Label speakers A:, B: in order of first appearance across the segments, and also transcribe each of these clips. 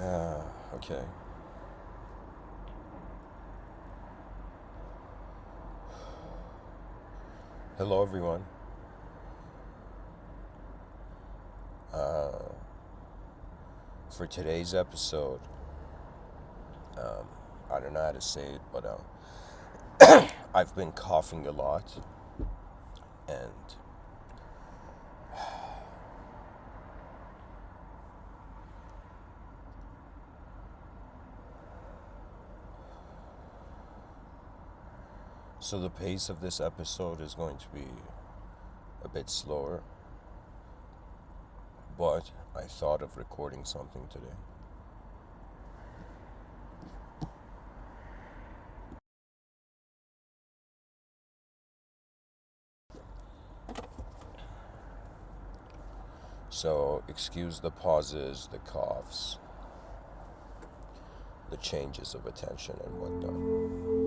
A: Okay. Hello, everyone. Uh, for today's episode, um, I don't know how to say it, but I've been coughing a lot, and so the pace of this episode is going to be a bit slower, but I thought of recording something today. So, excuse the pauses, the coughs, the changes of attention, and whatnot.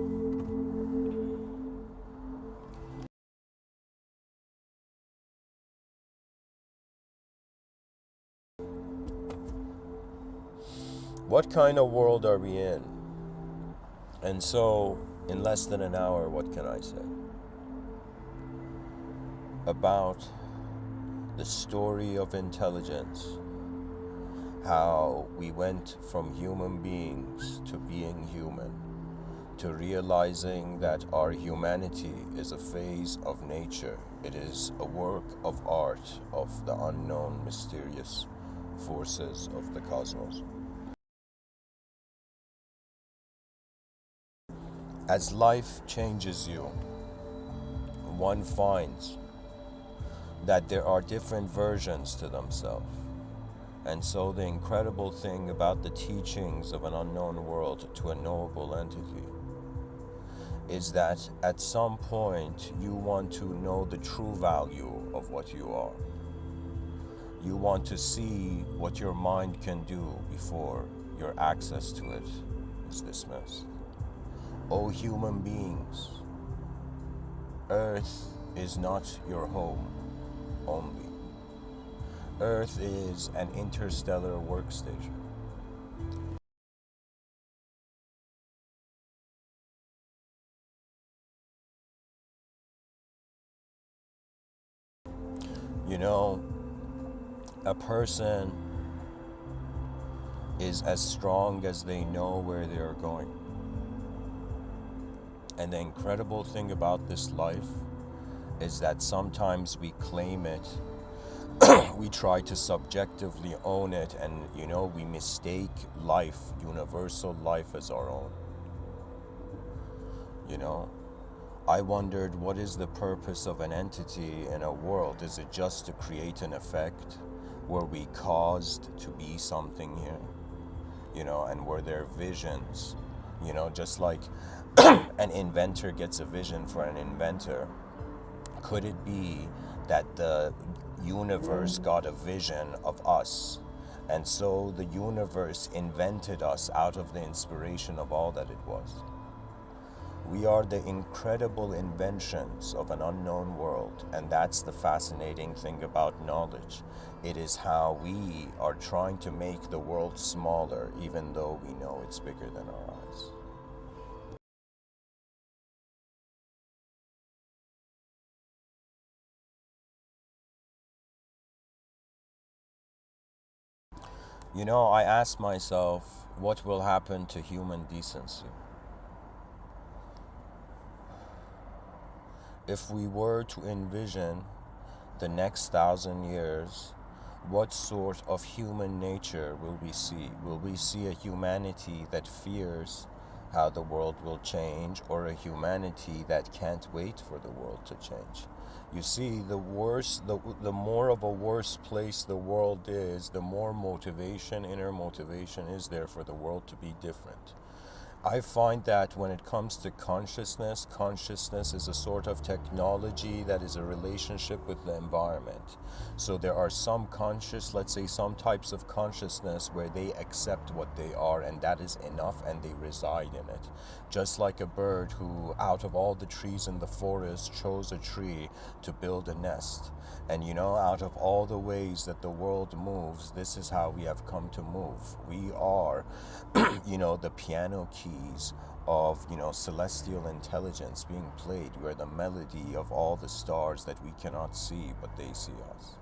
A: What kind of world are we in? And so, in less than an hour, what can I say? About the story of intelligence, how we went from human beings to being human, to realizing that our humanity is a phase of nature. It is a work of art of the unknown, mysterious forces of the cosmos. As life changes you, one finds that there are different versions to themselves. And so the incredible thing about the teachings of an unknown world to a knowable entity is that at some point you want to know the true value of what you are. You want to see what your mind can do before your access to it is dismissed. O human beings, Earth is not your home only. Earth is an interstellar workstation. You know, a person is as strong as they know where they are going. And the incredible thing about this life is that sometimes we claim it, we try to subjectively own it, and we mistake life, universal life, as our own. You know, I wondered, what is the purpose of an entity in a world? Is it just to create an effect? Were we caused to be something here? And were there visions? Just like an inventor gets a vision for an inventor, could it be that the universe got a vision of us? And so the universe invented us out of the inspiration of all that it was. We are the incredible inventions of an unknown world, and that's the fascinating thing about knowledge. It is how we are trying to make the world smaller, even though we know it's bigger than our eyes. I ask myself, what will happen to human decency? If we were to envision the next 1,000 years, what sort of human nature will we see? Will we see a humanity that fears how the world will change, or a humanity that can't wait for the world to change? You see, the worse, the more of a worse place the world is, the more motivation, inner motivation is there for the world to be different. I find that when it comes to consciousness, consciousness is a sort of technology that is a relationship with the environment. So there are some conscious, let's say some types of consciousness where they accept what they are and that is enough and they reside in it. Just like a bird who, out of all the trees in the forest, chose a tree to build a nest. And out of all the ways that the world moves, this is how we have come to move. We are, the piano keys of, celestial intelligence being played. We are the melody of all the stars that we cannot see, but they see us.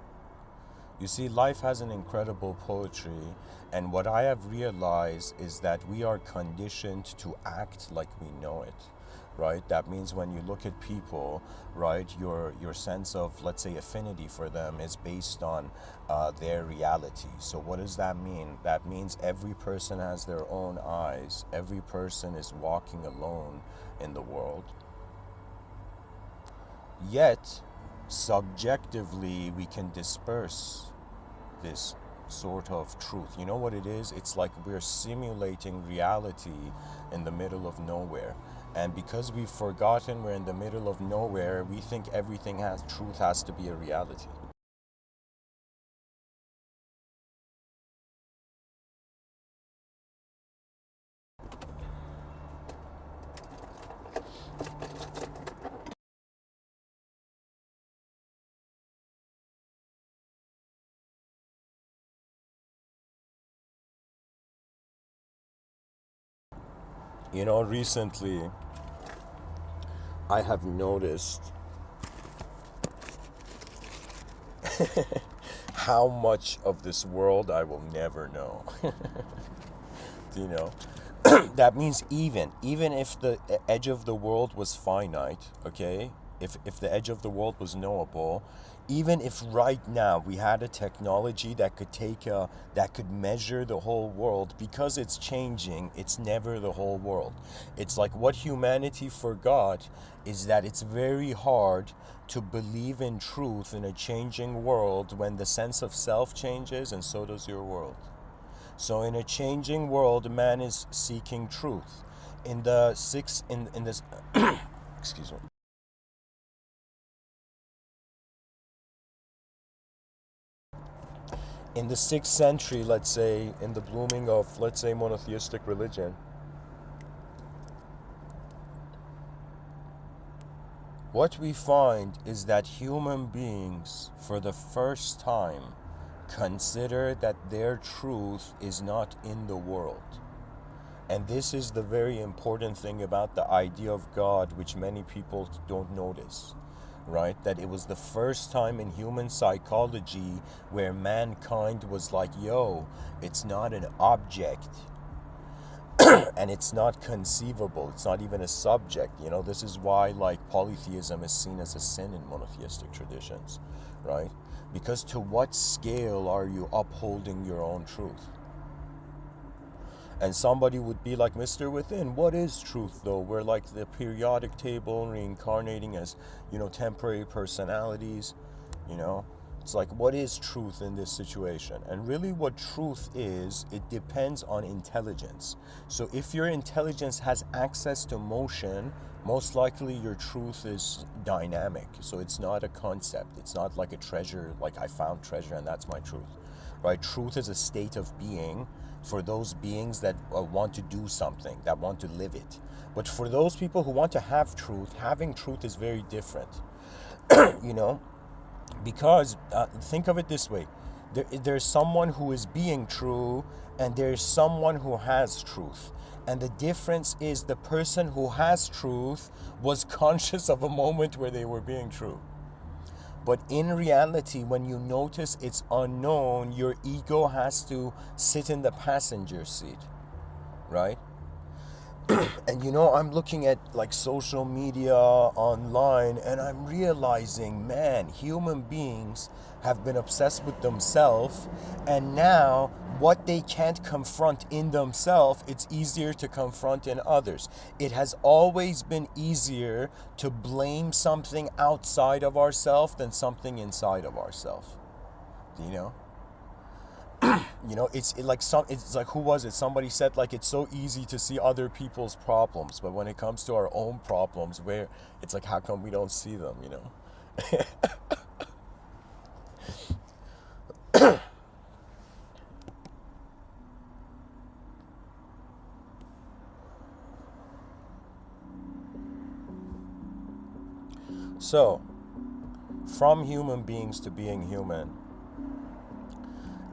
A: You see, life has an incredible poetry, and what I have realized is that we are conditioned to act like we know it. Right? That means when you look at people, right, your sense of, let's say, affinity for them is based on their reality. So what does that mean? That means every person has their own eyes. Every person is walking alone in the world. Yet, subjectively, we can disperse this sort of truth. You know what it is? It's like we're simulating reality in the middle of nowhere. And because we've forgotten we're in the middle of nowhere, we think truth has to be a reality. Recently, I have noticed how much of this world I will never know. you know that means even if the edge of the world was finite, okay, if the edge of the world was knowable, even if right now we had a technology that could measure the whole world, because it's changing, it's never the whole world. It's like what humanity forgot is that it's very hard to believe in truth in a changing world when the sense of self changes and so does your world. So in a changing world, man is seeking truth. In the six in this excuse me. In the 6th century, let's say, in the blooming of, let's say, monotheistic religion, what we find is that human beings, for the first time, consider that their truth is not in the world. And this is the very important thing about the idea of God, which many people don't notice, right? That it was the first time in human psychology where mankind was like, yo, it's not an object and it's not conceivable. It's not even a subject. This is why like polytheism is seen as a sin in monotheistic traditions, right? Because to what scale are you upholding your own truth? And somebody would be like, Mr.Within, what is truth though? We're like the periodic table reincarnating as, temporary personalities, It's like, what is truth in this situation? And really what truth is, it depends on intelligence. So if your intelligence has access to motion, most likely your truth is dynamic. So it's not a concept. It's not like a treasure, like I found treasure and that's my truth, right? Truth is a state of being for those beings that want to do something, that want to live it. But for those people who want to have truth, having truth is very different, because think of it this way. There's someone who is being true and there's someone who has truth. And the difference is the person who has truth was conscious of a moment where they were being true. But in reality, when you notice it's unknown, your ego has to sit in the passenger seat, right? And I'm looking at like social media online and I'm realizing, man, human beings have been obsessed with themselves, and now what they can't confront in themselves, it's easier to confront in others. It has always been easier to blame something outside of ourselves than something inside of ourselves. You know, it's like, who was it? Somebody said like it's so easy to see other people's problems, but when it comes to our own problems, where it's like, how come we don't see them? You know. So, from human beings to being human.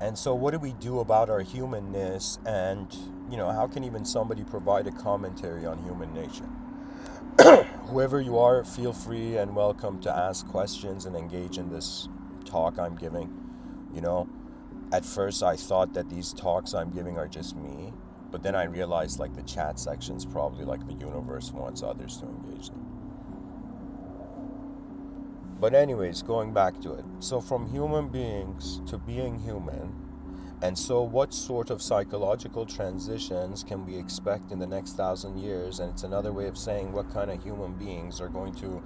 A: And so, what do we do about our humanness? And, you know, how can even somebody provide a commentary on human nature? Whoever you are, feel free and welcome to ask questions and engage in this talk I'm giving. You know, at first I thought that these talks I'm giving are just me, but then I realized like the chat section's probably like the universe wants others to engage them. But anyways, going back to it. So from human beings to being human, and so what sort of psychological transitions can we expect in the next 1,000 years? And it's another way of saying what kind of human beings are going to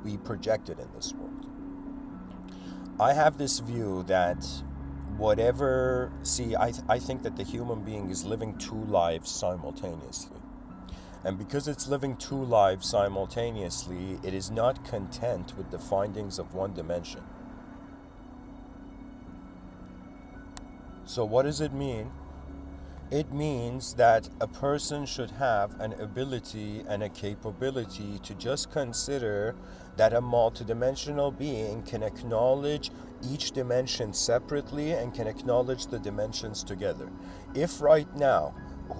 A: be projected in this world. I have this view that I think that the human being is living two lives simultaneously. And because it's living two lives simultaneously, it is not content with the findings of one dimension. So what does it mean? It means that a person should have an ability and a capability to just consider that a multidimensional being can acknowledge each dimension separately and can acknowledge the dimensions together. If right now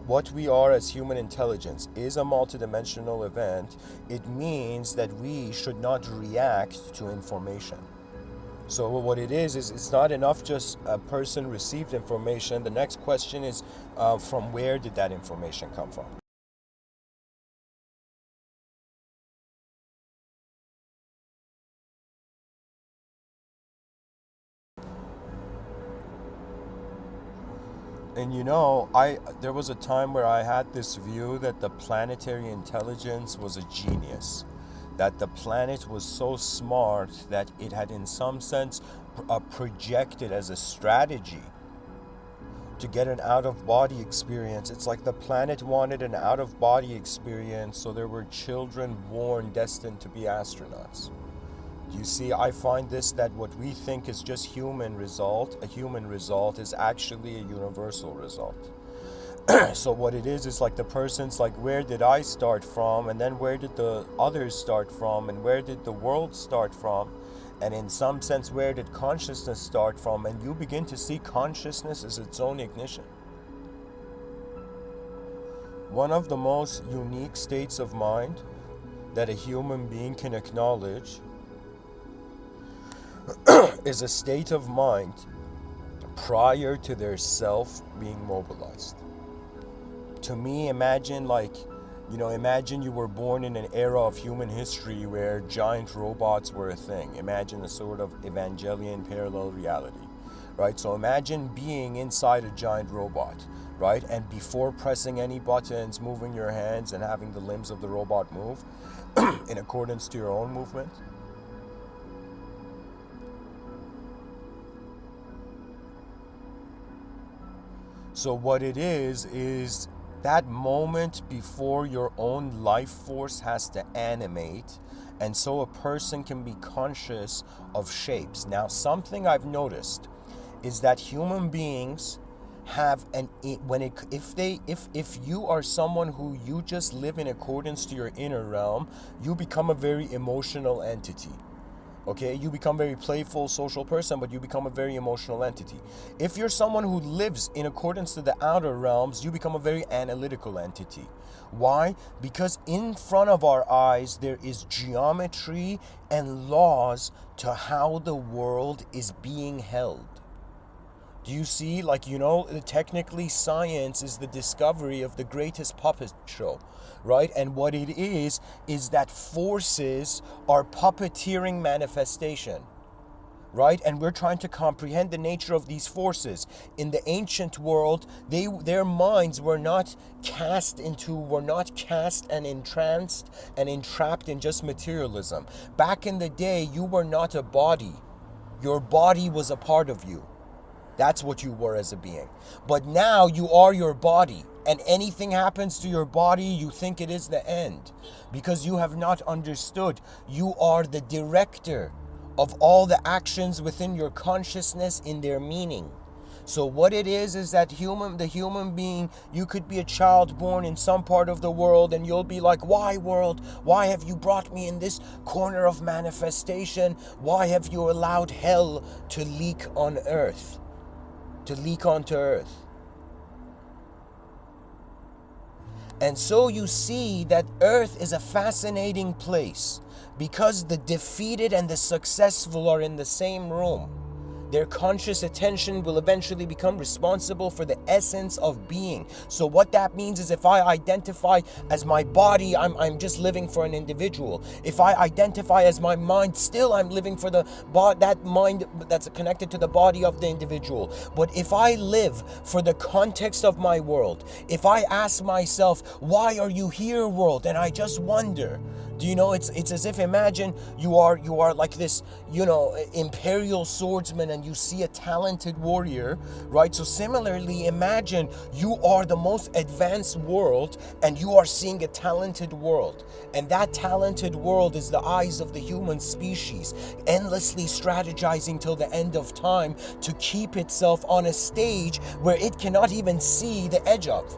A: what we are as human intelligence is a multidimensional event, it means that we should not react to information. So what it is it's not enough just a person received information. The next question is, from where did that information come from? And you know, there was a time where I had this view that the planetary intelligence was a genius, that the planet was so smart that it had in some sense projected as a strategy to get an out-of-body experience. It's like the planet wanted an out-of-body experience, so there were children born destined to be astronauts. You see, I find this, that what we think is just a human result is actually a universal result. So what it is like the person's like, where did I start from? And then where did the others start from? And where did the world start from? And in some sense, where did consciousness start from? And you begin to see consciousness as its own ignition. One of the most unique states of mind that a human being can acknowledge is a state of mind prior to their self being mobilized. To me, imagine you were born in an era of human history where giant robots were a thing. Imagine a sort of Evangelion parallel reality, right? So imagine being inside a giant robot, right? And before pressing any buttons, moving your hands and having the limbs of the robot move in accordance to your own movement. So what it is that moment before your own life force has to animate, and so a person can be conscious of shapes. Now, something I've noticed is that human beings have if you are someone who you just live in accordance to your inner realm, you become a very emotional entity. Okay, you become a very playful, social person, but you become a very emotional entity. If you're someone who lives in accordance to the outer realms, you become a very analytical entity. Why? Because in front of our eyes, there is geometry and laws to how the world is being held. Do you see? Technically science is the discovery of the greatest puppet show, right? And what it is that forces are puppeteering manifestation, right? And we're trying to comprehend the nature of these forces. In the ancient world, their minds were not cast and entranced and entrapped in just materialism. Back in the day, you were not a body. Your body was a part of you. That's what you were as a being. But now you are your body, and anything happens to your body, you think it is the end, because you have not understood. You are the director of all the actions within your consciousness in their meaning. So what it is that the human being, you could be a child born in some part of the world and you'll be like, why world? Why have you brought me in this corner of manifestation? Why have you allowed hell to leak on earth? To leak onto earth? And so you see that earth is a fascinating place because the defeated and the successful are in the same room. Their conscious attention will eventually become responsible for the essence of being. So what that means is if I identify as my body, I'm just living for an individual. If I identify as my mind, still I'm living for that mind that's connected to the body of the individual. But if I live for the context of my world, if I ask myself, why are you here, world? And I just wonder, do you know, it's as if, imagine you are like this, imperial swordsman, and you see a talented warrior, right? So similarly, imagine you are the most advanced world and you are seeing a talented world. And that talented world is the eyes of the human species, endlessly strategizing till the end of time to keep itself on a stage where it cannot even see the edge of.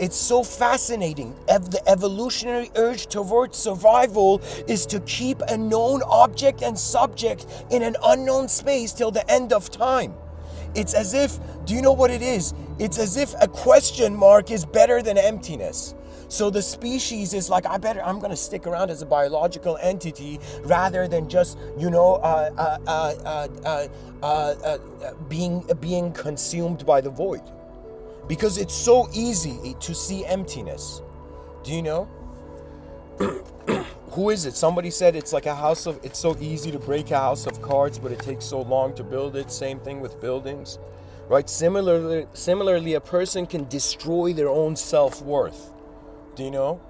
A: It's so fascinating. The evolutionary urge towards survival is to keep a known object and subject in an unknown space till the end of time. It's as if, do you know what it is? It's as if a question mark is better than emptiness. So the species is like, I'm going to stick around as a biological entity rather than just, being consumed by the void. Because it's so easy to see emptiness. Do you know? Who is it? Somebody said it's like it's so easy to break a house of cards, but it takes so long to build it. Same thing with buildings, right? Similarly, a person can destroy their own self-worth. Do you know?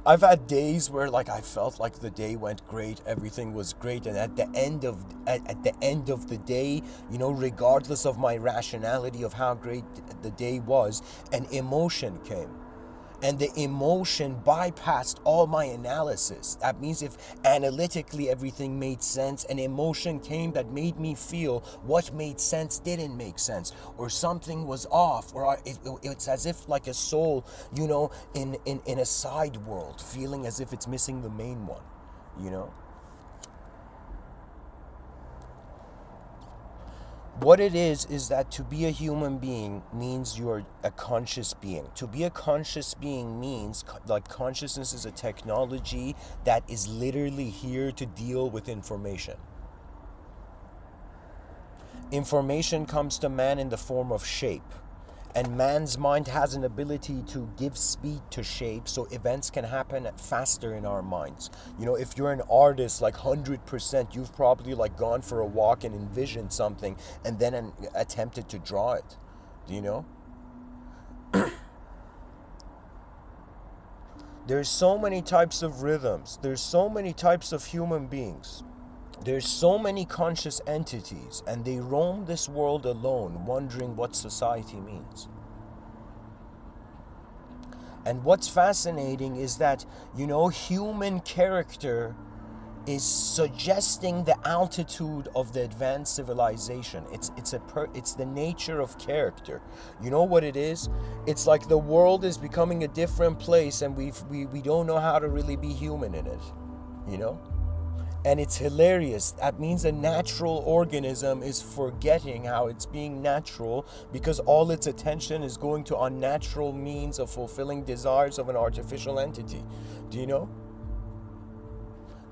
A: I've had days where like I felt like the day went great, everything was great, and at the end of the day, regardless of my rationality of how great the day was, an emotion came. And the emotion bypassed all my analysis. That means if analytically everything made sense, an emotion came that made me feel what made sense didn't make sense, or something was off, or it's as if like a soul, in a side world, feeling as if it's missing the main one, What it is that to be a human being means you're a conscious being. To be a conscious being means like consciousness is a technology that is literally here to deal with information. Information comes to man in the form of shape. And man's mind has an ability to give speed to shape, so events can happen faster in our minds. If you're an artist, like 100%, you've probably like gone for a walk and envisioned something and then attempted to draw it. Do you know? There's so many types of rhythms. There's so many types of human beings. There's so many conscious entities, and they roam this world alone, wondering what society means. And what's fascinating is that, human character is suggesting the altitude of the advanced civilization. It's the nature of character. You know what it is? It's like the world is becoming a different place, and we don't know how to really be human in it. And it's hilarious. That means a natural organism is forgetting how it's being natural because all its attention is going to unnatural means of fulfilling desires of an artificial entity. Do you know?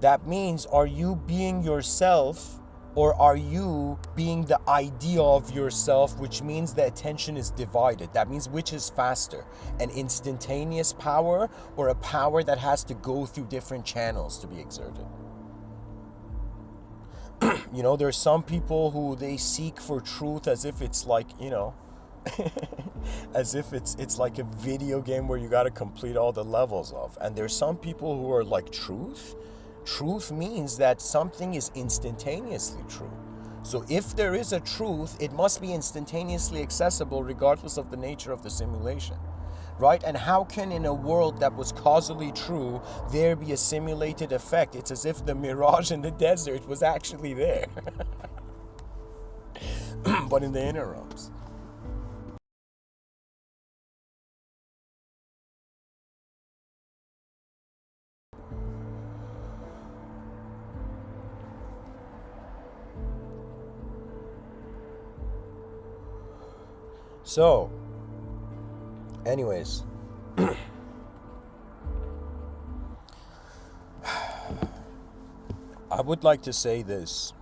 A: That means, are you being yourself, or are you being the idea of yourself, which means the attention is divided? That means which is faster, an instantaneous power or a power that has to go through different channels to be exerted? There's some people who they seek for truth as if it's like, as if it's like a video game where you got to complete all the levels of. And there's some people who are like, truth means that something is instantaneously true. So if there is a truth, it must be instantaneously accessible regardless of the nature of the simulation. Right? And how can in a world that was causally true, there be a simulated effect? It's as if the mirage in the desert was actually there. But in the inner realms. So, anyways, I would like to say this,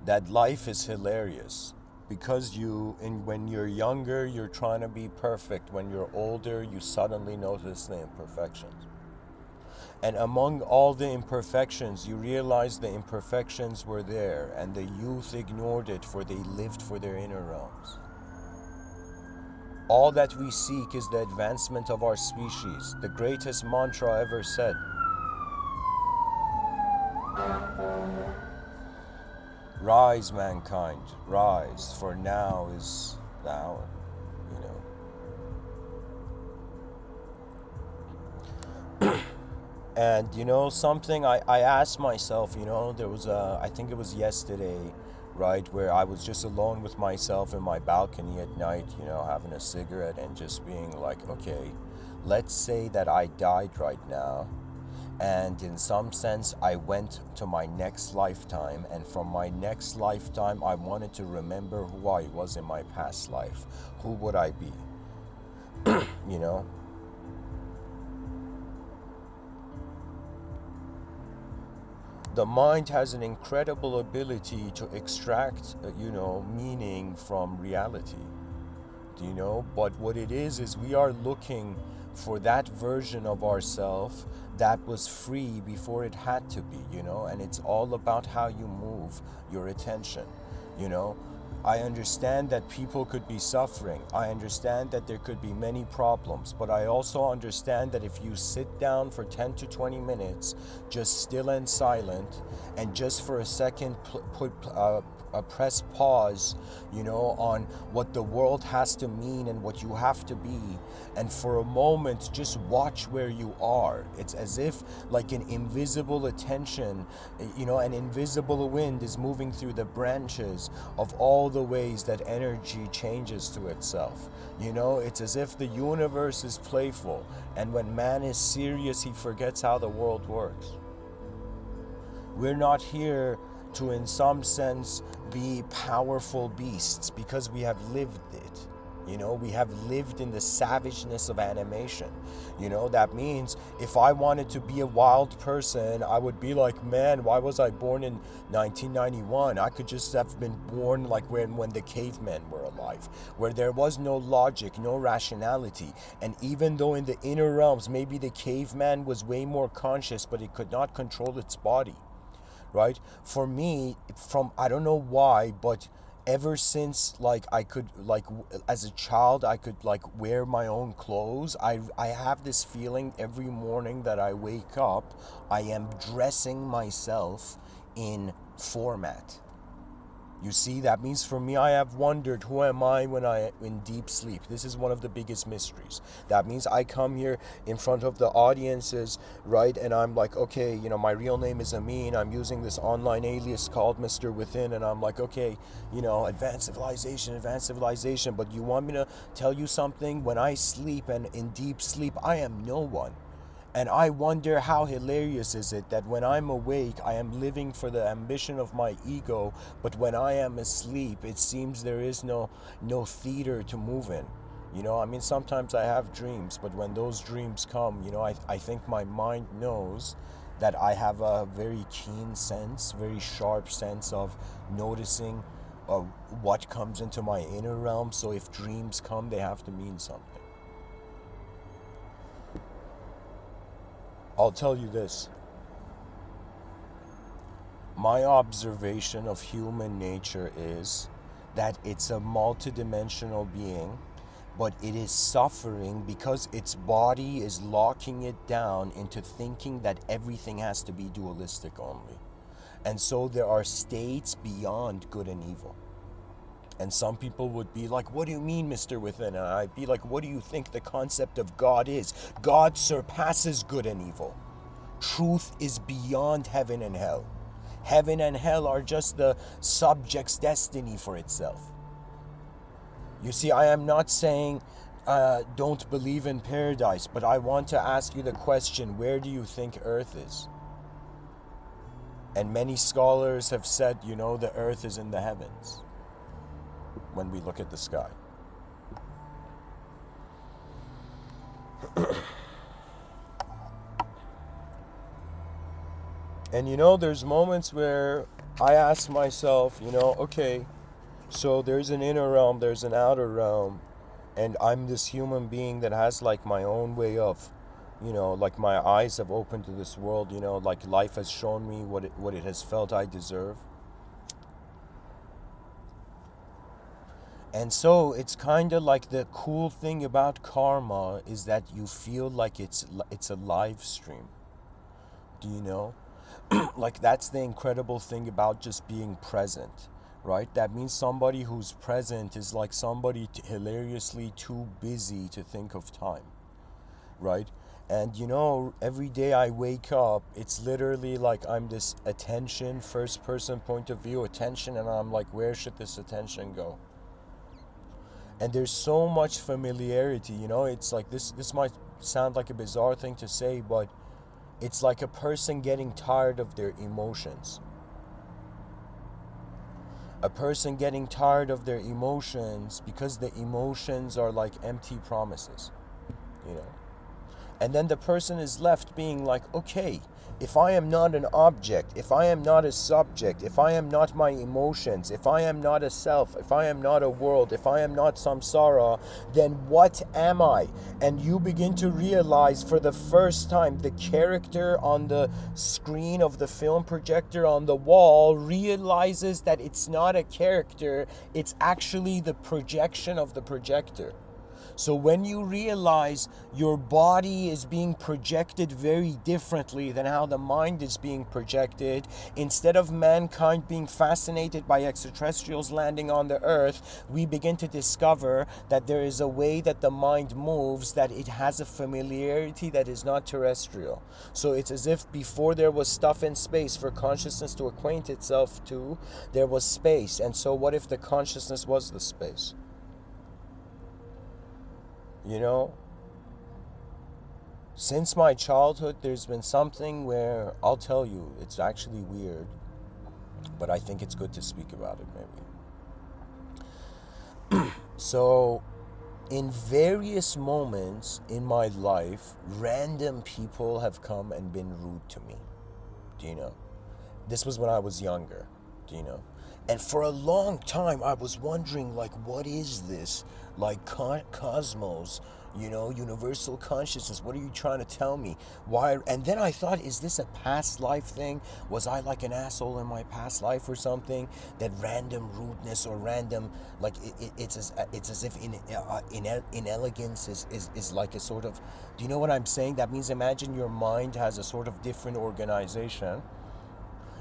A: that life is hilarious because when you're younger, you're trying to be perfect. When you're older, you suddenly notice the imperfections. And among all the imperfections, you realize the imperfections were there, and the youth ignored it, for they lived for their inner realms. All that we seek is the advancement of our species, the greatest mantra ever said. Rise, mankind, rise, for now is the hour, you know. And something I asked myself, there was I think it was yesterday, right, where I was just alone with myself in my balcony at night, having a cigarette and just being like, okay, let's say that I died right now. And in some sense, I went to my next lifetime, and from my next lifetime, I wanted to remember who I was in my past life. Who would I be? You know? The mind has an incredible ability to extract, meaning from reality. But what it is we are looking for that version of ourselves that was free before it had to be, and it's all about how you move your attention. you know I understand that people could be suffering. I understand that there could be many problems, but I also understand that if you sit down for 10 to 20 minutes, just still and silent, and just for a second press pause, on what the world has to mean and what you have to be, and for a moment just watch where you are. It's as if like an invisible attention, an invisible wind is moving through the branches of all the ways that energy changes to itself. It's as if the universe is playful, and when man is serious, he forgets how the world works. We're not here to, in some sense, be powerful beasts because we have lived it. We have lived in the savageness of animation. That means if I wanted to be a wild person, I would be like, man, why was I born in 1991? I could just have been born like when the cavemen were alive, where there was no logic, no rationality. And even though in the inner realms, maybe the caveman was way more conscious, but it could not control its body. Right? For me, I don't know why, but ever since I could as a child I could wear my own clothes, I have this feeling every morning that I wake up, I am dressing myself in format. You see, that means for me, I have wondered, who am I when I am in deep sleep? This is one of the biggest mysteries. That means I come here in front of the audiences, right? And I'm like, okay, my real name is Amin. I'm using this online alias called Mr.Within. And I'm like, okay, advanced civilization. But you want me to tell you something? When I sleep and in deep sleep, I am no one. And I wonder how hilarious is it that when I'm awake, I am living for the ambition of my ego, but when I am asleep, it seems there is no theater to move in. Sometimes I have dreams, but when those dreams come, I think my mind knows that I have a very keen sense, very sharp sense of noticing what comes into my inner realm. So if dreams come, they have to mean something. I'll tell you this. My observation of human nature is that it's a multidimensional being, but it is suffering because its body is locking it down into thinking that everything has to be dualistic only. And so there are states beyond good and evil. And some people would be like, what do you mean, Mr. Within? And I'd be like, what do you think the concept of God is? God surpasses good and evil. Truth is beyond heaven and hell. Heaven and hell are just the subject's destiny for itself. You see, I am not saying don't believe in paradise, but I want to ask you the question, where do you think Earth is? And many scholars have said, the Earth is in the heavens when we look at the sky. And there's moments where I ask myself, okay, so there's an inner realm, there's an outer realm, and I'm this human being that has like my own way of, like my eyes have opened to this world, like life has shown me what it has felt I deserve. And so it's kind of like the cool thing about karma is that you feel like it's a live stream. Do you know? Like that's the incredible thing about just being present, right? That means somebody who's present is like somebody hilariously too busy to think of time, right? And every day I wake up, it's literally like I'm this attention, first person point of view attention, and I'm like, where should this attention go? And there's so much familiarity, it's like this might sound like a bizarre thing to say, but it's like a person getting tired of their emotions. A person getting tired of their emotions because the emotions are like empty promises, And then the person is left being like, okay, if I am not an object, if I am not a subject, if I am not my emotions, if I am not a self, if I am not a world, if I am not samsara, then what am I? And you begin to realize for the first time the character on the screen of the film projector on the wall realizes that it's not a character, it's actually the projection of the projector. So when you realize your body is being projected very differently than how the mind is being projected, instead of mankind being fascinated by extraterrestrials landing on the earth, we begin to discover that there is a way that the mind moves, that it has a familiarity that is not terrestrial. So it's as if before there was stuff in space for consciousness to acquaint itself to, there was space. And so what if the consciousness was the space? Since my childhood, there's been something where, I'll tell you, it's actually weird, but I think it's good to speak about it maybe. So, in various moments in my life, random people have come and been rude to me. Do you know? This was when I was younger. Do you know? And for a long time, I was wondering, like, what is this? Like, cosmos, universal consciousness. What are you trying to tell me? Why? And then I thought, is this a past life thing? Was I like an asshole in my past life or something? That random rudeness or random, like, it's as if inelegance is like a sort of, do you know what I'm saying? That means imagine your mind has a sort of different organization,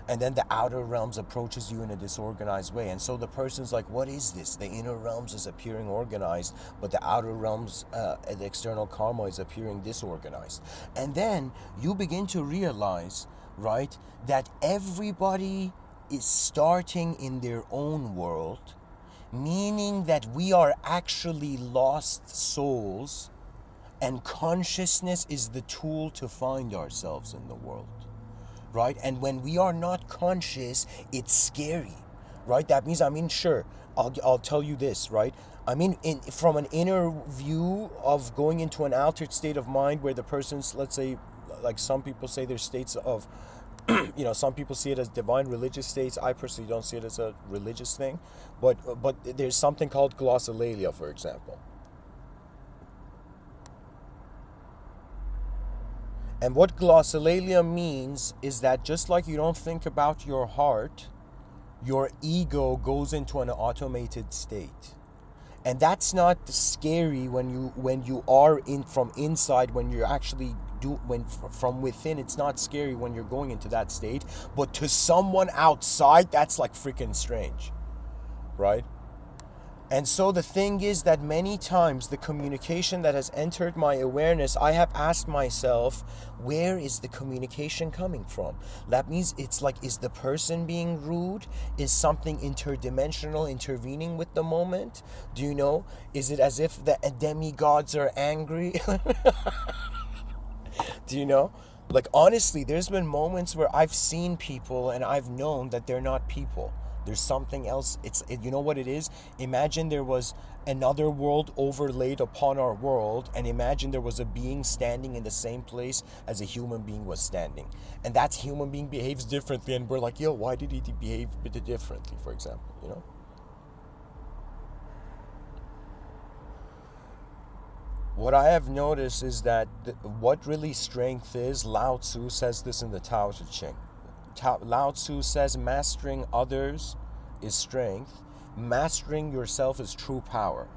A: and then the outer realms approaches you in a disorganized way. And so the person's like, what is this? The inner realms is appearing organized, but the outer realms, the external karma is appearing disorganized. And then you begin to realize, right, that everybody is starting in their own world, meaning that we are actually lost souls, and consciousness is the tool to find ourselves in the world. Right? And when we are not conscious, it's scary, right? That means, sure, I'll tell you this, right? From an inner view of going into an altered state of mind where the person's, let's say, like some people say there's states of, some people see it as divine religious states. I personally don't see it as a religious thing, but there's something called glossolalia, for example. And what glossolalia means is that just like you don't think about your heart, your ego goes into an automated state. And that's not scary when you are from inside, when you're actually from within, it's not scary when you're going into that state, but to someone outside, that's like freaking strange, right? And so the thing is that many times the communication that has entered my awareness, I have asked myself, where is the communication coming from? That means it's like, is the person being rude? Is something interdimensional intervening with the moment? Do you know? Is it as if the demigods are angry? Do you know? Like, honestly, there's been moments where I've seen people and I've known that they're not people. There's something else. You know what it is? Imagine there was another world overlaid upon our world, and imagine there was a being standing in the same place as a human being was standing. And that human being behaves differently, and we're like, yo, why did he behave a bit differently, for example, you know? What I have noticed is that what really strength is, Lao Tzu says this in the Tao Te Ching. Lao Tzu says mastering others is strength, mastering yourself is true power,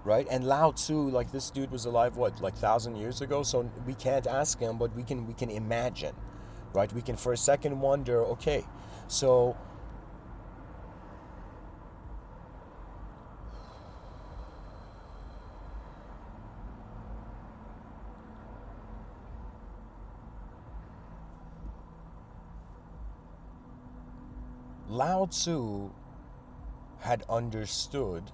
A: right? And Lao Tzu, like, this dude was alive, what, like 1,000 years ago? So we can't ask him, but we can imagine, right? We can for a second wonder, okay, so Lao Tzu had understood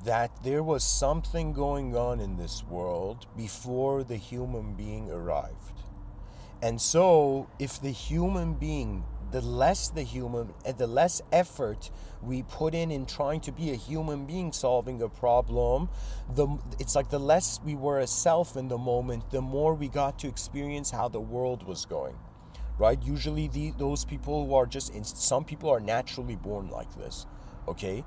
A: that there was something going on in this world before the human being arrived. And so, if the human being, the less effort we put in trying to be a human being solving a problem, it's like the less we were a self in the moment, the more we got to experience how the world was going. Right? Usually those people who are some people are naturally born like this, okay?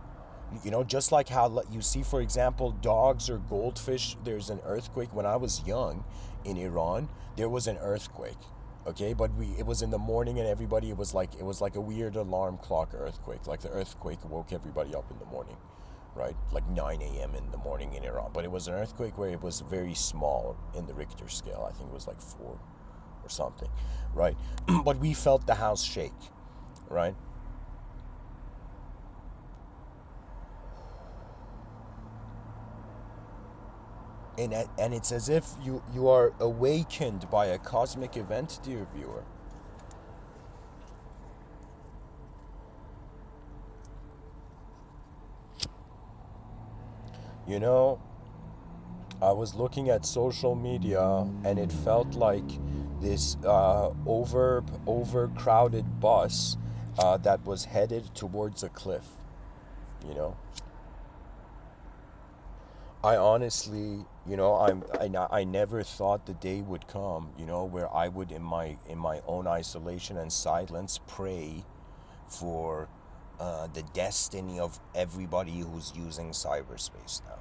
A: You know, just like how you see, for example, dogs or goldfish, there's an earthquake. When I was young in Iran, there was an earthquake, okay? But it was in the morning, and everybody, it was like a weird alarm clock earthquake. Like the earthquake woke everybody up in the morning, right? Like 9 a.m. in the morning in Iran. But it was an earthquake where it was very small in the Richter scale. I think it was like 4 or something, right? But we felt the house shake, right? And it's as if you are awakened by a cosmic event, dear viewer. You know, I was looking at social media, and it felt like this overcrowded bus that was headed towards a cliff. You know, I honestly, you know, I never thought the day would come, you know, where I would, in my own isolation and silence, pray for the destiny of everybody who's using cyberspace now.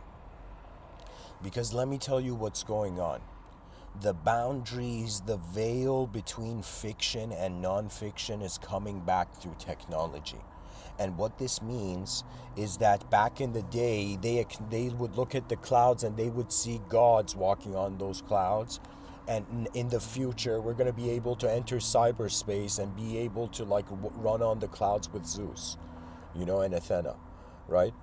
A: Because let me tell you what's going on. The boundaries, the veil between fiction and non-fiction is coming back through technology. And what this means is that back in the day, they would look at the clouds and they would see gods walking on those clouds. And in the future, we're going to be able to enter cyberspace and be able to like run on the clouds with Zeus, you know, and Athena, right?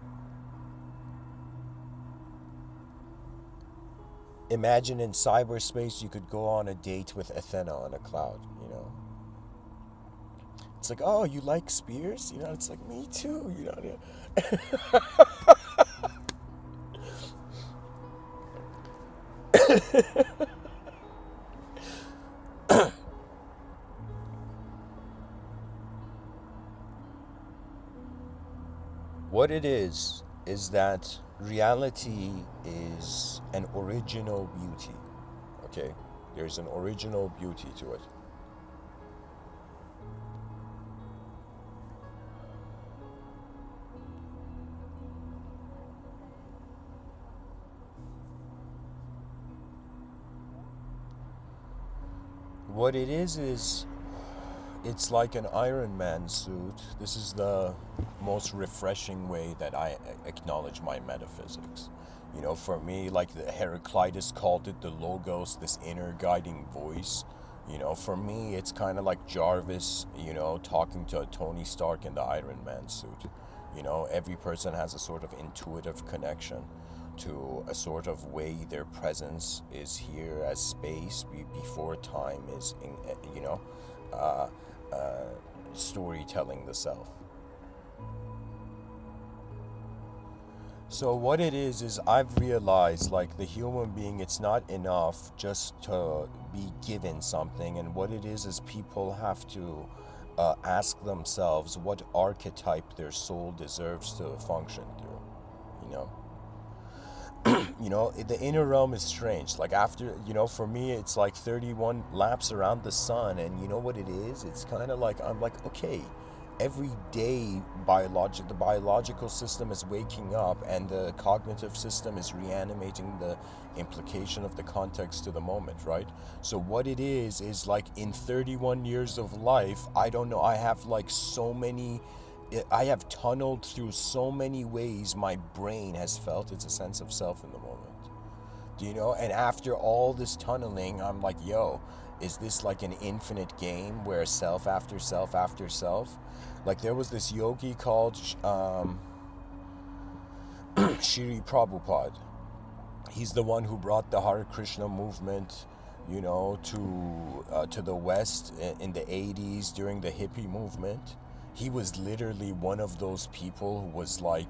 A: Imagine in cyberspace you could go on a date with Athena on a cloud, you know. It's like, oh, you like spears? You know, it's like, me too, you know. What it is that reality is an original beauty, okay? There's an original beauty to it. What it is It's like an Iron Man suit. This is the most refreshing way that I acknowledge my metaphysics. You know, for me, like the Heraclitus called it the logos, this inner guiding voice. You know, for me, it's kind of like Jarvis, you know, talking to Tony Stark in the Iron Man suit. You know, every person has a sort of intuitive connection to a sort of way their presence is here as space before time is, you know, uh, uh, storytelling the self. So what it is I've realized like the human being, it's not enough just to be given something, and what it is people have to ask themselves what archetype their soul deserves to function through. You know, you know, the inner realm is strange. Like after, you know, for me, it's like 31 laps around the sun, and you know what it is? It's kind of like I'm like, okay, every day the biological system is waking up, and the cognitive system is reanimating the implication of the context to the moment, right? So what it is like in 31 years of life, I don't know, I have like so many, I have tunneled through so many ways my brain has felt its a sense of self in the moment. Do you know? And after all this tunneling, I'm like, yo, is this like an infinite game where self after self after self? Like there was this yogi called Shri Prabhupada. He's the one who brought the Hare Krishna movement, you know, to the West in the 80s during the hippie movement. He was literally one of those people who was like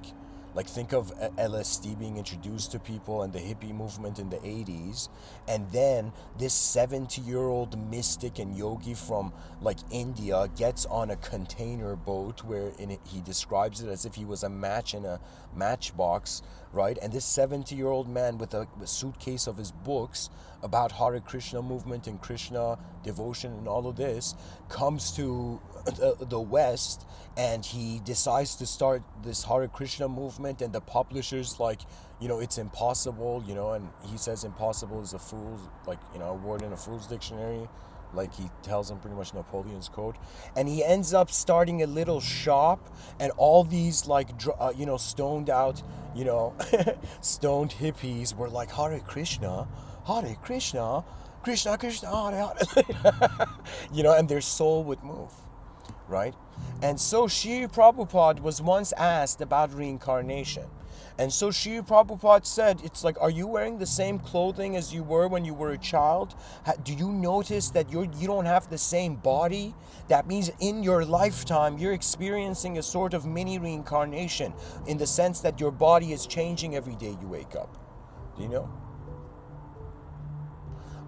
A: think of LSD being introduced to people and the hippie movement in the 80s, and then this 70-year-old mystic and yogi from like India gets on a container boat where he describes it as if he was a match in a matchbox, right? And this 70-year-old man with a suitcase of his books about Hare Krishna movement and Krishna devotion and all of this comes to the West, and he decides to start this Hare Krishna movement, and the publishers like, you know, it's impossible, you know, and he says impossible is a fool's, like, you know, a word in a fool's dictionary, like he tells him pretty much Napoleon's code, and he ends up starting a little shop, and all these like you know, stoned out, you know, stoned hippies were like, Hare Krishna, Krishna Krishna, Hare Hare, you know, and their soul would move, right? And so Shri Prabhupada was once asked about reincarnation. And so Shri Prabhupada said, it's like, are you wearing the same clothing as you were when you were a child? Do you notice that you don't have the same body? That means in your lifetime, you're experiencing a sort of mini reincarnation in the sense that your body is changing every day you wake up. Do you know?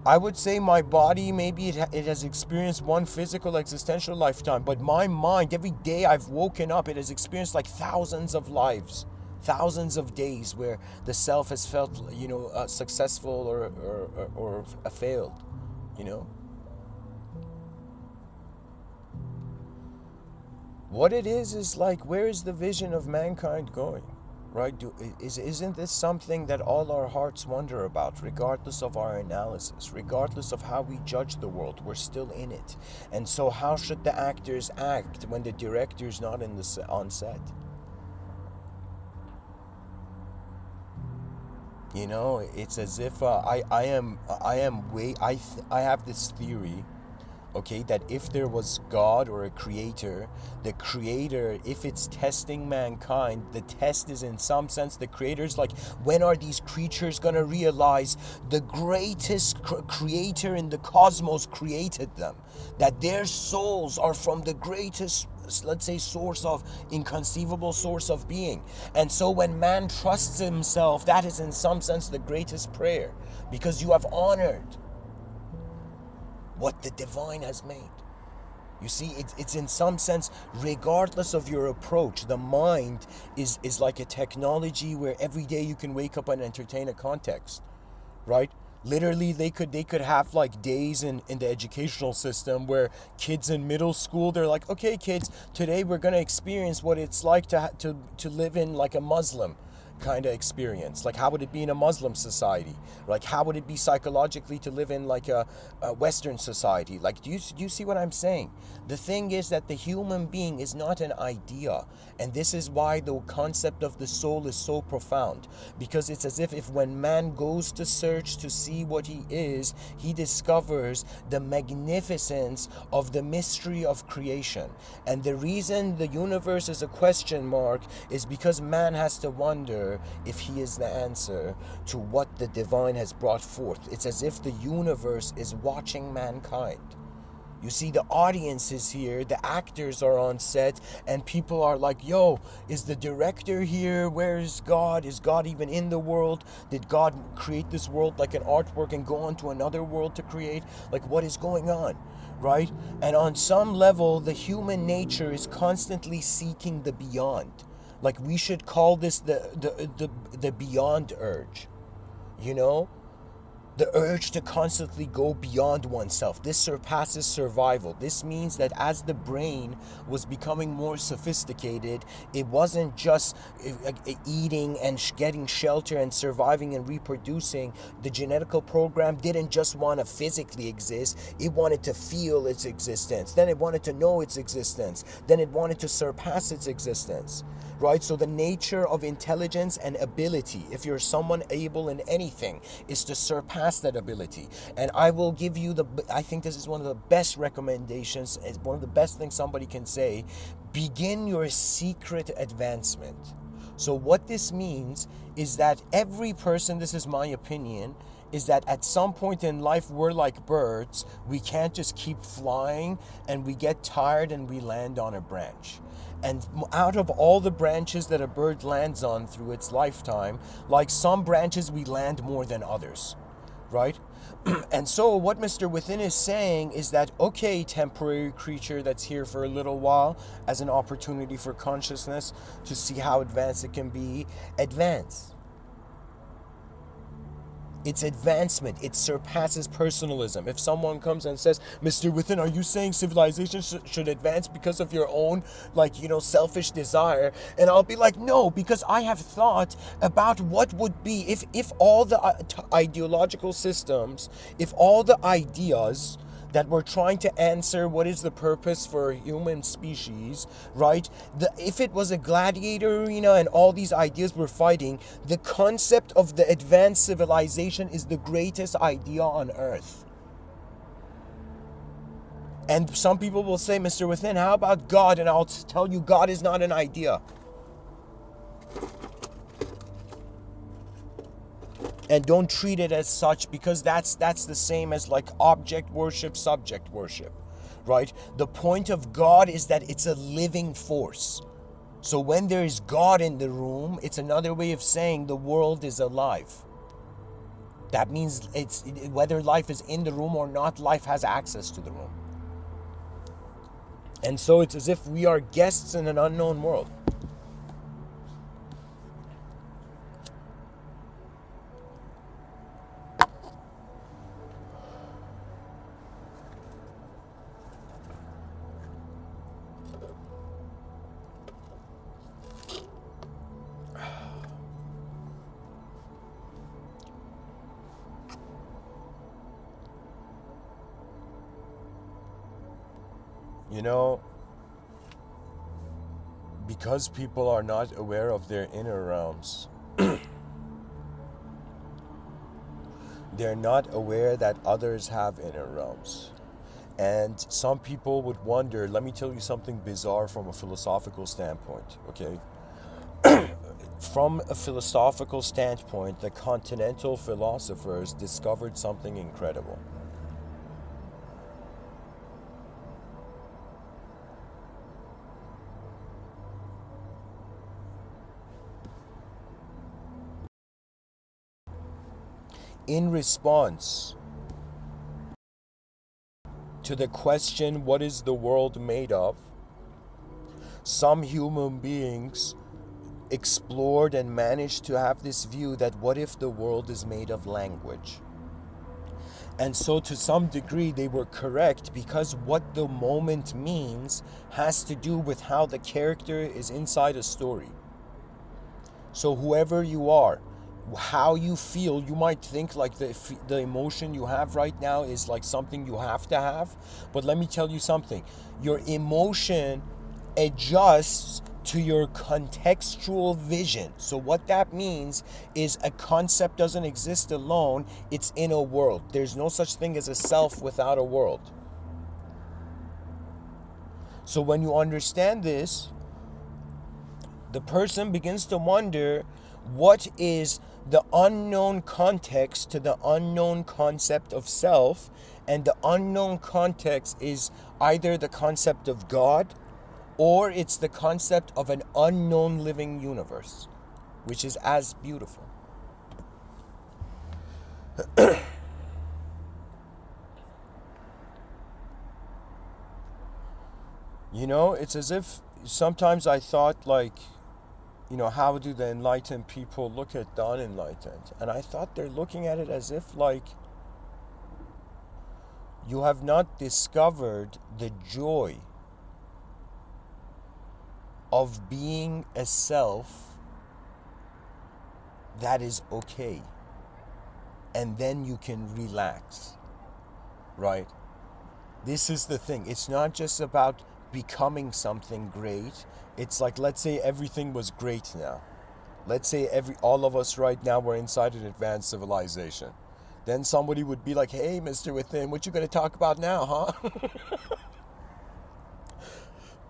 A: I would say my body, maybe it has experienced one physical existential lifetime, but my mind, every day I've woken up, it has experienced like thousands of lives, thousands of days where the self has felt, you know, successful or failed, you know. What it is like, where is the vision of mankind going? Right? Isn't this something that all our hearts wonder about, regardless of our analysis, regardless of how we judge the world? We're still in it. And so how should the actors act when the director's not on set? You know, it's as if I have this theory, okay, that if there was God or a creator, the creator, if it's testing mankind, the test is in some sense the creator's like, when are these creatures gonna realize the greatest creator in the cosmos created them, that their souls are from the greatest, let's say, inconceivable source of being. And so when man trusts himself, that is in some sense the greatest prayer, because you have honored what the divine has made. You see, it's in some sense, regardless of your approach, the mind is like a technology where every day you can wake up and entertain a context, right? Literally, they could have like days in the educational system where kids in middle school, they're like, okay, kids, today we're gonna experience what it's like to live in like a Muslim. kind of experience? Like, how would it be in a Muslim society? Like, how would it be psychologically to live in like a Western society? Like, do you see what I'm saying? The thing is that the human being is not an idea, and this is why the concept of the soul is so profound, because it's as if when man goes to search to see what he is, he discovers the magnificence of the mystery of creation. And the reason the universe is a question mark is because man has to wonder if he is the answer to what the divine has brought forth. It's as if the universe is watching mankind. You see, the audience is here, the actors are on set, and people are like, yo, is the director here? Where is God? Is God even in the world? Did God create this world like an artwork and go on to another world to create? Like, what is going on, right? And on some level, the human nature is constantly seeking the beyond. Like, we should call this the beyond urge, you know? The urge to constantly go beyond oneself. This surpasses survival. This means that as the brain was becoming more sophisticated, it wasn't just eating and getting shelter and surviving and reproducing. The genetical program didn't just want to physically exist, it wanted to feel its existence. Then it wanted to know its existence. Then it wanted to surpass its existence. Right? So the nature of intelligence and ability, if you're someone able in anything, is to surpass that ability. And I will give you I think this is one of the best recommendations, it's one of the best things somebody can say: begin your secret advancement. So what this means is that every person, this is my opinion, is that at some point in life we're like birds. We can't just keep flying, and we get tired and we land on a branch. And out of all the branches that a bird lands on through its lifetime, like some branches we land more than others, right? And so what Mr. Within is saying is that, okay, temporary creature that's here for a little while as an opportunity for consciousness to see how advanced it can be, advance. It's advancement. It surpasses personalism. If someone comes and says, Mr. Within, are you saying civilization should advance because of your own, selfish desire? And I'll be like, no, because I have thought about what would be if all the ideological systems, if all the ideas that we're trying to answer what is the purpose for human species, right? If it was a gladiator arena and all these ideas were fighting, the concept of the advanced civilization is the greatest idea on earth. And some people will say, Mr. Within, how about God? And I'll tell you, God is not an idea. And don't treat it as such, because that's the same as like object worship, subject worship, right? The point of God is that it's a living force. So when there is God in the room, it's another way of saying the world is alive. That means whether life is in the room or not, life has access to the room. And so it's as if we are guests in an unknown world. Because people are not aware of their inner realms, they're not aware that others have inner realms. And some people would wonder, let me tell you something bizarre from a philosophical standpoint, okay? From a philosophical standpoint, the continental philosophers discovered something incredible. In response to the question, what is the world made of? Some human beings explored and managed to have this view that what if the world is made of language? And so to some degree they were correct, because what the moment means has to do with how the character is inside a story. So whoever you are, how you feel, you might think like the emotion you have right now is like something you have to have, but let me tell you something. Your emotion adjusts to your contextual vision. So what that means is a concept doesn't exist alone, it's in a world. There's no such thing as a self without a world. So when you understand this, the person begins to wonder, what is the unknown context to the unknown concept of self? And the unknown context is either the concept of God, or it's the concept of an unknown living universe, which is as beautiful. It's as if sometimes I thought like, how do the enlightened people look at the unenlightened? And I thought they're looking at it as if like, you have not discovered the joy of being a self that is okay. And then you can relax, right? This is the thing. It's not just about becoming something great. It's like, let's say everything was great now. Let's say all of us right now were inside an advanced civilization. Then somebody would be like, hey, Mr. Within, what you gonna talk about now,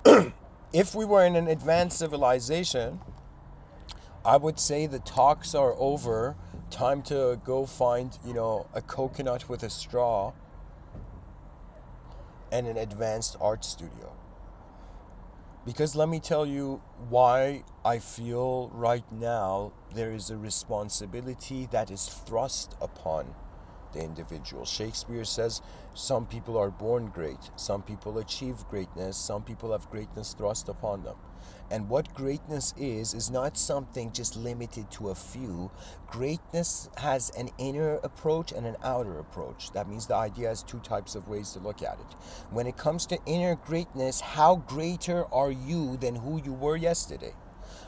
A: huh? If we were in an advanced civilization, I would say the talks are over. Time to go find, a coconut with a straw and an advanced art studio. Because let me tell you why I feel right now there is a responsibility that is thrust upon the individual. Shakespeare says some people are born great, some people achieve greatness, some people have greatness thrust upon them. And what greatness is not something just limited to a few. Greatness has an inner approach and an outer approach. That means the idea has two types of ways to look at it. When it comes to inner greatness, how greater are you than who you were yesterday?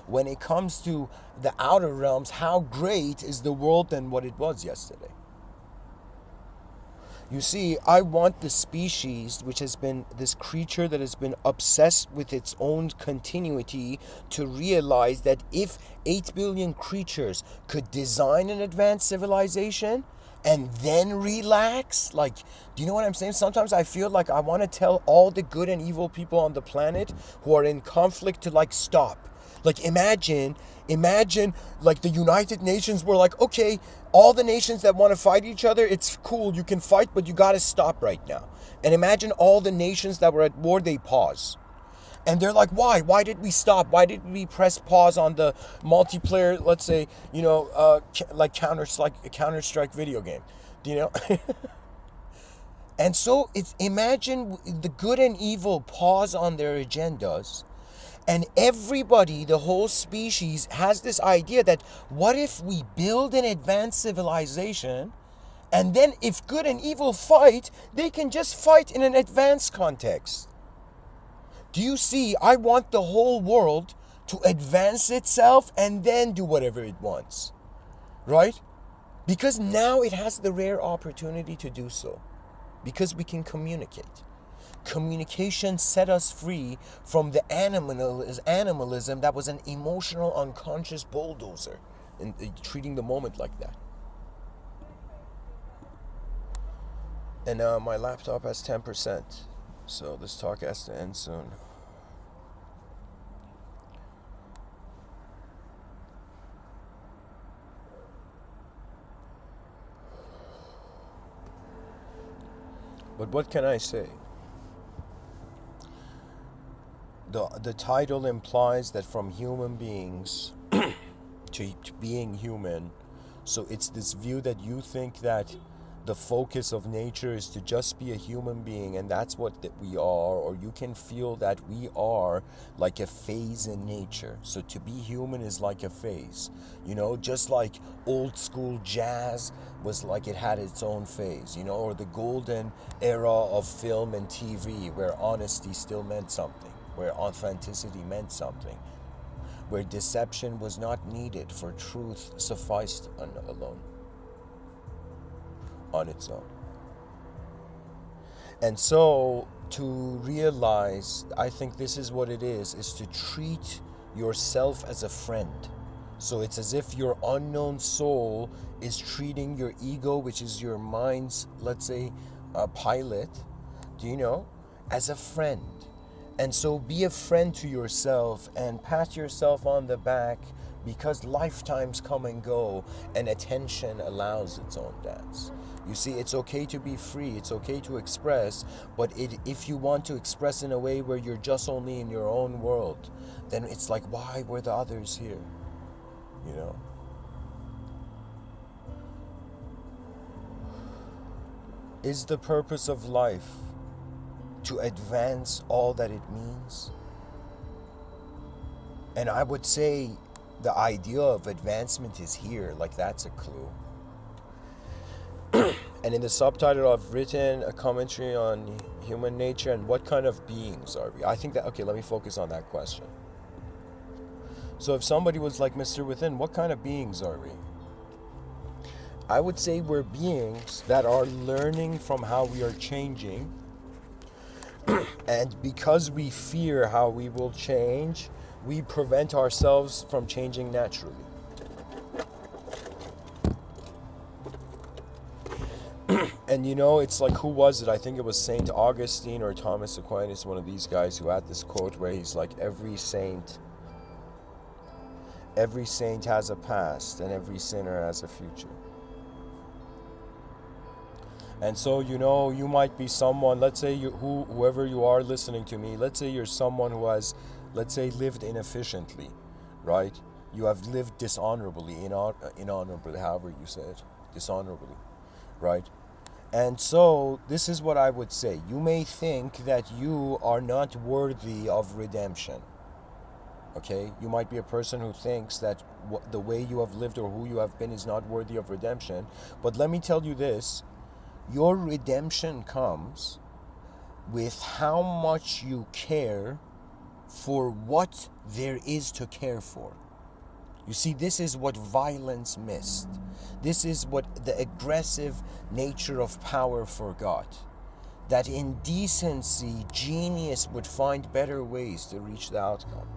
A: When it comes to the outer realms, how great is the world than what it was yesterday? You see, I want the species, which has been this creature that has been obsessed with its own continuity, to realize that if 8 billion creatures could design an advanced civilization and then relax, like, do you know what I'm saying? Sometimes I feel like I want to tell all the good and evil people on the planet who are in conflict to like stop. Like imagine like the United Nations were like, okay, all the nations that want to fight each other, it's cool, you can fight, but you got to stop right now. And imagine all the nations that were at war, they pause. And they're like, why? Why did we stop? Why did we press pause on the multiplayer, let's say, like Counter-Strike video game? Do you know? And so it's imagine the good and evil pause on their agendas. And everybody, the whole species, has this idea that what if we build an advanced civilization, and then if good and evil fight, they can just fight in an advanced context. Do you see? I want the whole world to advance itself and then do whatever it wants. Right? Because now it has the rare opportunity to do so. Because we can communicate. Communication set us free from the animalism that was an emotional, unconscious bulldozer in treating the moment like that. And my laptop has 10%, so this talk has to end soon. But what can I say? The title implies that from human beings to being human, so it's this view that you think that the focus of nature is to just be a human being, and that's what that we are, or you can feel that we are like a phase in nature. So to be human is like a phase, just like old school jazz was like it had its own phase, or the golden era of film and TV where honesty still meant something, where authenticity meant something. where deception was not needed, for truth sufficed alone, on its own. And so to realize, I think this is what it is to treat yourself as a friend. So it's as if your unknown soul is treating your ego, which is your mind's, let's say, pilot, as a friend. And so be a friend to yourself and pat yourself on the back, because lifetimes come and go and attention allows its own dance. You see, it's okay to be free, it's okay to express, but if you want to express in a way where you're just only in your own world, then it's like, why were the others here? Is the purpose of life to advance all that it means? And I would say the idea of advancement is here, like that's a clue. And in the subtitle, I've written a commentary on human nature and what kind of beings are we. I think that, okay, let me focus on that question. So if somebody was like, Mr. Within, what kind of beings are we? I would say we're beings that are learning from how we are changing. And because we fear how we will change, we prevent ourselves from changing naturally. And it's like, who was it? I think it was Saint Augustine or Thomas Aquinas, one of these guys, who had this quote where he's like, every saint has a past and every sinner has a future. And so, you might be someone, let's say whoever you are listening to me, let's say you're someone who has, let's say, lived inefficiently, right? You have lived dishonorably, inhonorably, however you say it, dishonorably, right? And so this is what I would say. You may think that you are not worthy of redemption. Okay? You might be a person who thinks that the way you have lived or who you have been is not worthy of redemption. But let me tell you this. Your redemption comes with how much you care for what there is to care for. You see, this is what violence missed. This is what the aggressive nature of power forgot. That in decency, genius would find better ways to reach the outcome.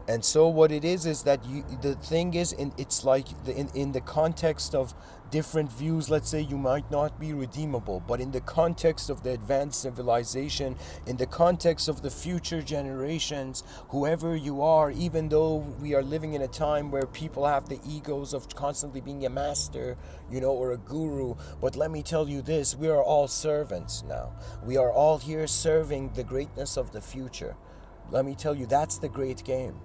A: And so what it is that the thing is, it's like in the context of different views, let's say you might not be redeemable, but in the context of the advanced civilization, in the context of the future generations, whoever you are, even though we are living in a time where people have the egos of constantly being a master, or a guru, but let me tell you this, we are all servants now. We are all here serving the greatness of the future. Let me tell you, that's the great game.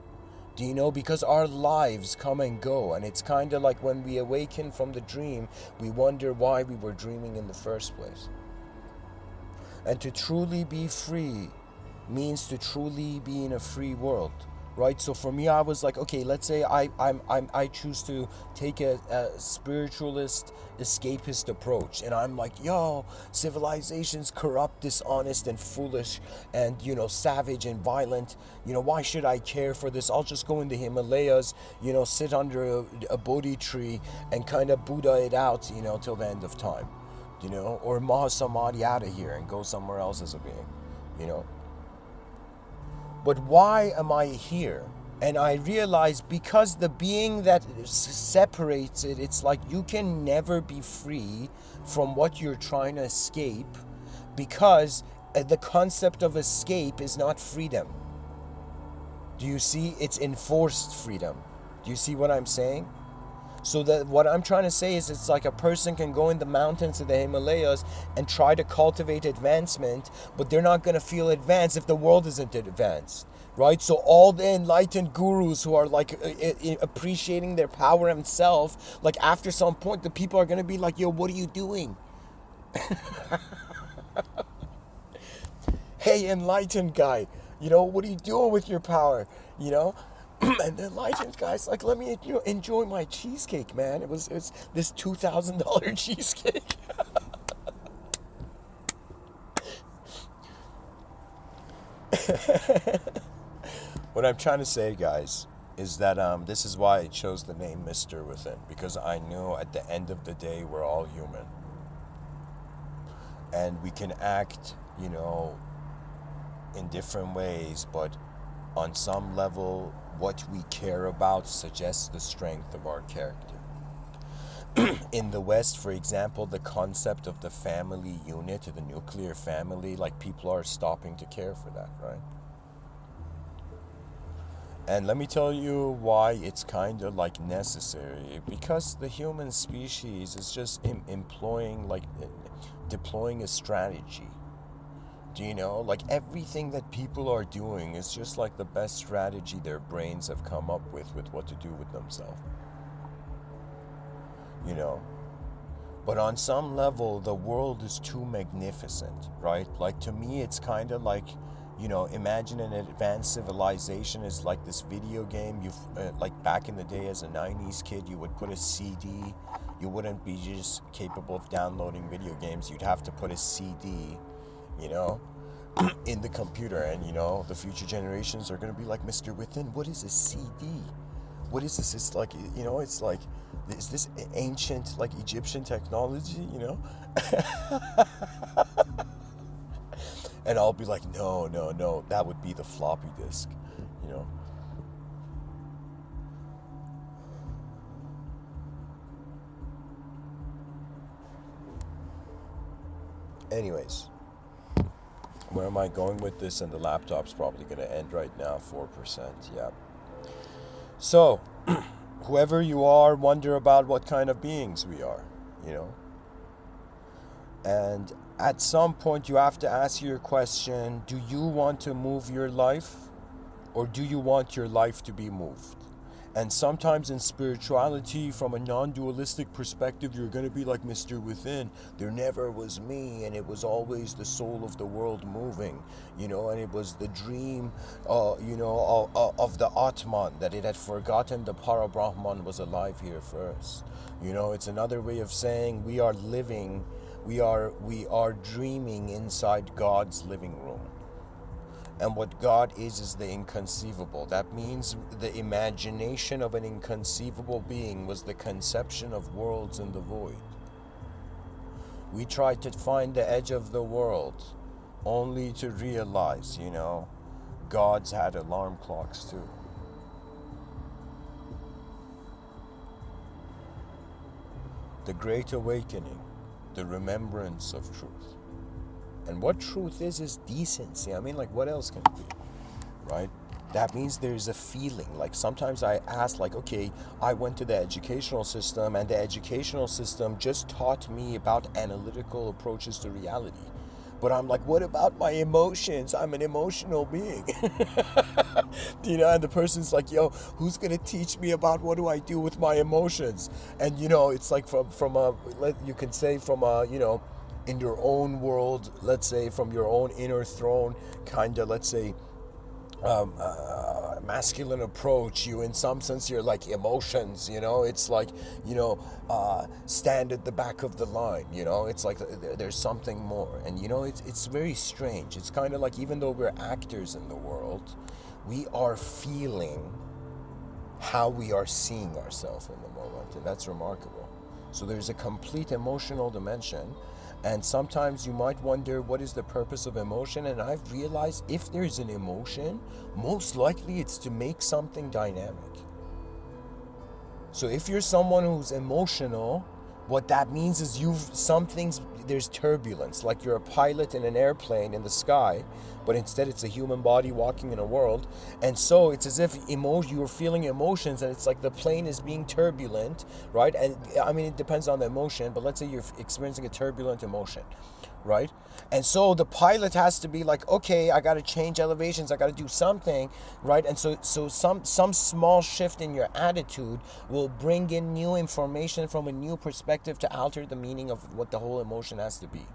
A: Do you know? Because our lives come and go, and it's kind of like when we awaken from the dream, we wonder why we were dreaming in the first place. And to truly be free means to truly be in a free world, right? So for me, I was like, okay, let's say I choose to take a spiritualist, escapist approach, and I'm like, yo, civilization's corrupt, dishonest, and foolish, and savage and violent. Why should I care for this? I'll just go in the Himalayas, sit under a Bodhi tree and kind of Buddha it out, till the end of time, or Mahasamadhi out of here and go somewhere else as a being, But why am I here? And I realize because the being that separates it, it's like you can never be free from what you're trying to escape, because the concept of escape is not freedom. Do you see? It's enforced freedom. Do you see what I'm saying? So that what I'm trying to say is, it's like a person can go in the mountains of the Himalayas and try to cultivate advancement, but they're not going to feel advanced if the world isn't advanced, right? So all the enlightened gurus who are like appreciating their power himself, like after some point, the people are going to be like, yo, what are you doing? Hey, enlightened guy, what are you doing with your power? And the enlightened guy's like, let me enjoy my cheesecake, man. It's this $2,000 cheesecake. What I'm trying to say, guys, is that this is why I chose the name Mr. Within, because I knew at the end of the day we're all human. And we can act, in different ways, but on some level, what we care about suggests the strength of our character. In the West, for example, the concept of the family unit, the nuclear family, like people are stopping to care for that, right? And let me tell you why it's kind of like necessary. Because the human species is just deploying a strategy. Do you know? Like everything that people are doing is just like the best strategy their brains have come up with what to do with themselves. But on some level, the world is too magnificent, right? Like to me, it's kind of like, imagine an advanced civilization is like this video game. Like back in the day as a 90s kid, you would put a CD. You wouldn't be just capable of downloading video games. You'd have to put a CD, in the computer. And, the future generations are going to be like, Mr. Within, what is a CD? What is this? It's like, it's like, is this ancient, like Egyptian technology, And I'll be like, no, that would be the floppy disk, Anyways, where am I going with this? And the laptop's probably going to end right now, 4%, yeah. So, whoever you are, wonder about what kind of beings we are, And at some point you have to ask your question, do you want to move your life? Or do you want your life to be moved? And sometimes in spirituality, from a non-dualistic perspective, you're going to be like Mr. Within. There never was me, and it was always the soul of the world moving, and it was the dream, of the Atman, that it had forgotten the Parabrahman was alive here first. It's another way of saying we are living, we are dreaming inside God's living room. And what God is the inconceivable. That means the imagination of an inconceivable being was the conception of worlds in the void. We tried to find the edge of the world, only to realize, God's had alarm clocks too. The Great Awakening, the remembrance of truth. And what truth is decency. I mean, like, what else can it be, right? That means there's a feeling. Like, sometimes I ask, like, okay, I went to the educational system, and the educational system just taught me about analytical approaches to reality. But I'm like, what about my emotions? I'm an emotional being. And the person's like, yo, who's going to teach me about what do I do with my emotions? And, it's like you can say from a, in your own world, let's say from your own inner throne, kind of, let's say, masculine approach, you in some sense you're like emotions, it's like, stand at the back of the line, it's like there's something more. And it's very strange. It's kind of like, even though we're actors in the world, we are feeling how we are seeing ourselves in the moment, and that's remarkable. So there's a complete emotional dimension. And sometimes you might wonder, what is the purpose of emotion? And I've realized, if there's an emotion, most likely it's to make something dynamic. So if you're someone who's emotional, what that means is there's turbulence, like you're a pilot in an airplane in the sky, but instead it's a human body walking in a world. And so it's as if you're feeling emotions, and it's like the plane is being turbulent, right? And I mean, it depends on the emotion, but let's say you're experiencing a turbulent emotion, right? And so the pilot has to be like, okay, I got to change elevations, I got to do something, right? And so some small shift in your attitude will bring in new information from a new perspective to alter the meaning of what the whole emotion has to be.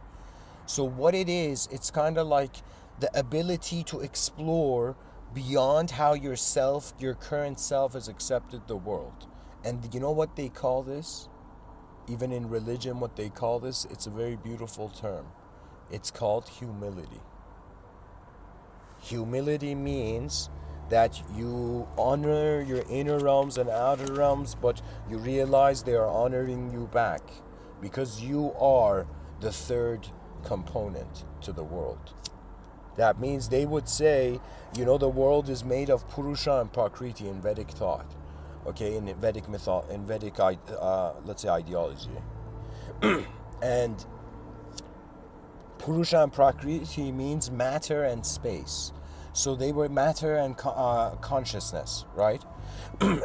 A: So what it is, it's kind of like the ability to explore beyond how your current self has accepted the world. And you know what they call this? Even in religion, what they call this, it's a very beautiful term. It's called humility. Humility means that you honor your inner realms and outer realms, but you realize they are honoring you back because you are the third component to the world. That means they would say, the world is made of Purusha and Prakriti in Vedic thought, okay, in Vedic let's say ideology. And Purusha and Prakriti means matter and space. So they were matter and consciousness, right?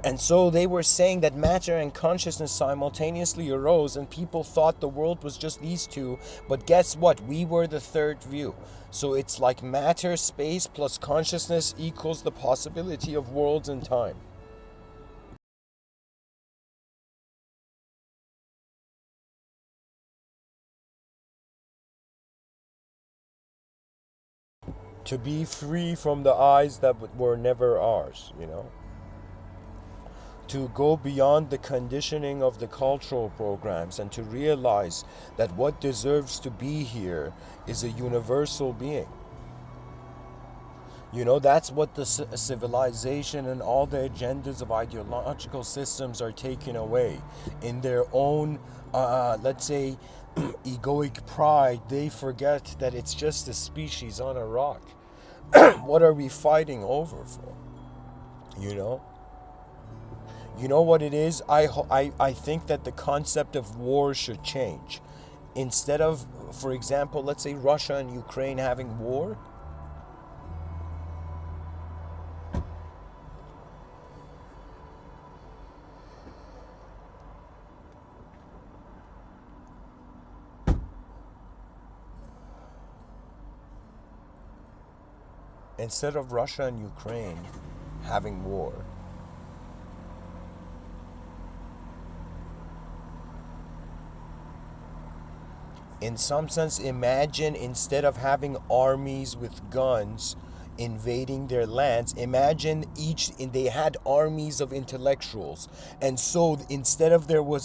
A: And so they were saying that matter and consciousness simultaneously arose, and people thought the world was just these two. But guess what? We were the third view. So it's like matter, space plus consciousness equals the possibility of worlds and time. To be free from the eyes that were never ours. To go beyond the conditioning of the cultural programs and to realize that what deserves to be here is a universal being. That's what the civilization and all the agendas of ideological systems are taking away. In their own, let's say, egoic pride, they forget that it's just a species on a rock. What are we fighting over for? You know? You know what it is? I think that the concept of war should change. Instead of, for example, let's say Russia and Ukraine having war, instead of Russia and Ukraine having war, in some sense, imagine instead of having armies with guns invading their lands, imagine they had armies of intellectuals. And so instead of there was